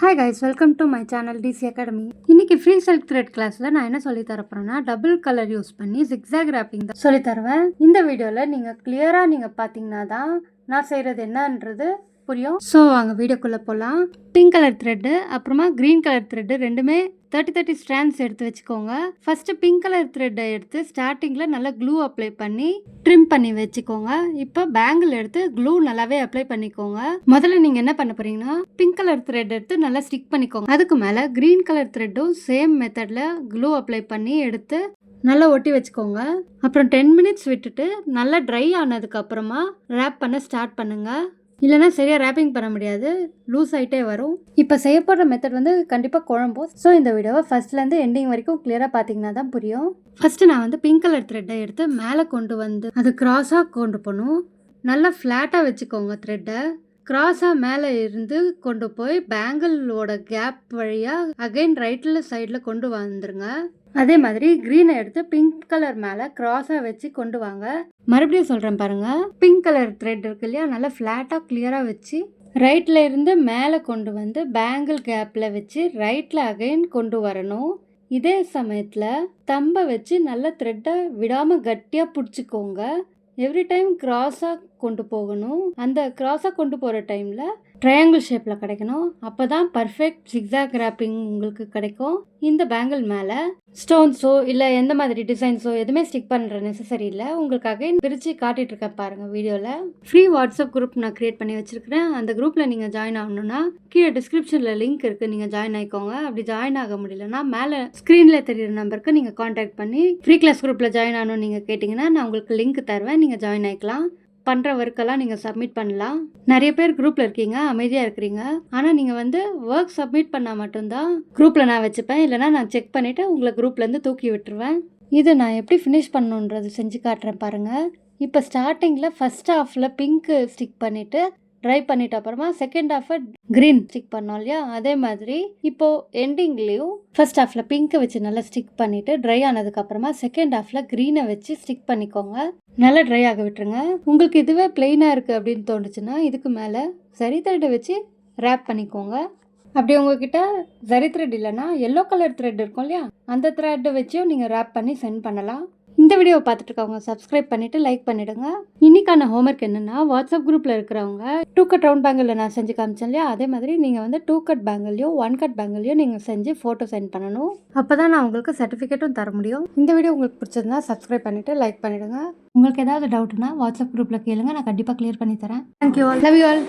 Hi guys, welcome to my channel DC academy. இன்னைக்கு free silk thread கிளாஸ்ல நான் என்ன சொல்லி தரப்போறேன்னா, டபுள் கலர் யூஸ் பண்ணி ஜிக்ஸாக் ராப்பிங் தான் சொல்லி தருவேன். இந்த வீடியோல நீங்க கிளியரா நீங்க பாத்தீங்கன்னா தான் நான் செய்யறது என்னன்றது புரியும். ஸோ வாங்க வீடியோக்குள்ள போகலாம். பிங்க் கலர் த்ரெட்டு அப்புறமா கிரீன் கலர் த்ரெட்டு ரெண்டுமே 30 ஸ்ட்ராண்ட்ஸ் எடுத்து வச்சுக்கோங்க. ஃபர்ஸ்ட் பிங்க் கலர் த்ரெட்டை எடுத்து ஸ்டார்டிங்ல நல்லா க்ளூ அப்ளை பண்ணி ட்ரிம் பண்ணி வச்சுக்கோங்க. இப்போ பேங்கிள் எடுத்து க்ளூ நல்லாவே அப்ளை பண்ணிக்கோங்க. முதல்ல நீங்க என்ன பண்ண போறீங்கன்னா, பிங்க் கலர் த்ரெட் எடுத்து நல்லா ஸ்டிக் பண்ணிக்கோங்க. அதுக்கு மேல கிரீன் கலர் த்ரெட்டும் சேம் மெத்தட்ல க்ளூ அப்ளை பண்ணி எடுத்து நல்லா ஒட்டி வச்சுக்கோங்க. அப்புறம் 10 மினிட்ஸ் விட்டுட்டு நல்லா ட்ரை ஆனதுக்கு அப்புறமா ரேப் பண்ண ஸ்டார்ட் பண்ணுங்க. இல்லைனா சரியாக ரேப்பிங் பண்ண முடியாது, லூஸ் ஆகிட்டே வரும். இப்போ செய்யப்படுற மெத்தட் வந்து கண்டிப்பாக குழம்பும். ஸோ இந்த வீடியோவை ஃபர்ஸ்ட்லேருந்து எண்டிங் வரைக்கும் கிளியராக பார்த்தீங்கன்னா தான் புரியும். ஃபர்ஸ்ட்டு நான் வந்து பிங்க் கலர் த்ரெட்டை எடுத்து மேலே கொண்டு வந்து அது கிராஸாக கொண்டு போகணும். நல்லா ஃப்ளாட்டாக வச்சுக்கோங்க. த்ரெட்டை கிராஸாக மேலே இருந்து கொண்டு போய் பேங்கிளோட கேப் வழியாக அகைன் ரைட்டில் சைடில் கொண்டு வந்துருங்க. அதே மாதிரி க்ரீனை எடுத்து பிங்க் கலர் மேலே கிராஸாக வச்சு கொண்டு வாங்க. மறுபடியும் சொல்கிறேன் பாருங்க. பிங்க் கலர் த்ரெட் இருக்கு இல்லையா, நல்லா ஃப்ளாட்டாக கிளியராக வச்சு ரைட்டில் இருந்து மேலே கொண்டு வந்து பேங்கிள் கேப்பில் வச்சு ரைட்டில் அகைன் கொண்டு வரணும். இதே சமயத்தில் தம்பை வச்சு நல்லா த்ரெட்டை விடாமல் கட்டியாக பிடிச்சிக்கோங்க. எவ்ரி டைம் கிராஸாக கொண்டு போகணும். அந்த கிராஸாக கொண்டு போகிற டைமில் ட்ரையாங்கிள் ஷேப்பில் கிடைக்கணும். அப்போ தான் பர்ஃபெக்ட் ஜிக்ஸாக் ராப்பிங் உங்களுக்கு கிடைக்கும். இந்த பேங்கிள் மேலே ஸ்டோன்ஸோ இல்லை எந்த மாதிரி டிசைன்ஸோ எதுவுமே ஸ்டிக் பண்ணுற நெசசரி இல்லை. உங்களுக்காக பிரித்து காட்டிகிட்டு இருக்கேன் பாருங்கள் வீடியோவில். ஃப்ரீ வாட்ஸ்அப் குரூப் நான் க்ரியேட் பண்ணி வச்சுருக்கிறேன். அந்த குரூப்பில் நீங்கள் ஜாயின் ஆகணுன்னா கீழே டிஸ்கிரிப்ஷனில் லிங்க் இருக்குது, நீங்கள் ஜாயின் ஆகிக்கோங்க. அப்படி ஜாயின் ஆக முடியலன்னா மேலே ஸ்க்ரீனில் தெரியுற நம்பருக்கு நீங்கள் காண்டாக்ட் பண்ணி ஃப்ரீ கிளாஸ் குரூப்பில் ஜாயின் ஆகணும்னு நீங்கள் கேட்டிங்கன்னா நான் உங்களுக்கு லிங்க் தருவேன், நீங்கள் ஜாயின் ஆகிக்கலாம். பண்ணுற ஒர்க்கெல்லாம் நீங்கள் சப்மிட் பண்ணலாம். நிறைய பேர் குரூப்பில் இருக்கீங்க, அமைதியாக இருக்கிறீங்க. ஆனால் நீங்கள் வந்து ஒர்க் சப்மிட் பண்ணால் மட்டும்தான் குரூப்பில் நான் வச்சுப்பேன். இல்லைனா நான் செக் பண்ணிவிட்டு உங்களை குரூப்லேருந்து தூக்கி விட்டுருவேன். இது நான் எப்படி ஃபினிஷ் பண்ணணுன்றது செஞ்சு காட்டுறேன் பாருங்கள். இப்போ ஸ்டார்டிங்கில் ஃபர்ஸ்ட் ஹாஃபில் பிங்க்கு ஸ்டிக் பண்ணிவிட்டு ட்ரை பண்ணிட்ட அப்புறமா செகண்ட் ஹாஃபை க்ரீன் ஸ்டிக் பண்ணோம் இல்லையா, அதே மாதிரி இப்போது எண்டிங்லேயும் ஃபர்ஸ்ட் ஹாஃபில் பிங்க்கை வச்சு நல்லா ஸ்டிக் பண்ணிவிட்டு ட்ரை ஆனதுக்கப்புறமா செகண்ட் ஹாஃபில் க்ரீனை வச்சு ஸ்டிக் பண்ணிக்கோங்க. நல்லா ட்ரை ஆக விட்டுருங்க. உங்களுக்கு இதுவே பிளெயினாக இருக்குது அப்படின்னு தோணுச்சுன்னா இதுக்கு மேலே சரி த்ரெட்டை வச்சு ரேப் பண்ணிக்கோங்க. அப்படி உங்ககிட்ட சரி த்ரெட் இல்லைன்னா எல்லோ கலர் த்ரெட் இருக்கும் இல்லையா, அந்த த்ரெட்டை வச்சும் நீங்கள் ரேப் பண்ணி சென்ட் பண்ணலாம். இந்த வீடியோவை பார்த்துட்டு இருக்கவங்க சப்ஸ்கிரைப் பண்ணிவிட்டு லைக் பண்ணிவிடுங்க. இன்னைக்கான ஹோம்ஒர்க் என்னென்னா, வாட்ஸ்அப் குரூப்பில் இருக்கிறவங்க 2 கட் ரவுண்ட் பேங்கிளில் நான் செஞ்சு காமிச்சேன் இல்லையா, அதே மாதிரி நீங்கள் வந்து 2 கட் பேங்கிளையோ 1 கட் பேங்கிளையோ நீங்கள் செஞ்சு ஃபோட்டோ சென்ட் பண்ணணும். அப்போ தான் நான் உங்களுக்கு சர்டிஃபிகேட்டும் தர முடியும். இந்த வீடியோ உங்களுக்கு பிடிச்சிருந்தா சப்ஸ்கிரைப் பண்ணிவிட்டு லைக் பண்ணிவிடுங்க. உங்களுக்கு ஏதாவது டவுட்னா வாட்ஸ்அப் குரூப்பில் கேளுங்க, நான் கண்டிப்பாக கிளியர் பண்ணி தரேன். Thank you all, love you all.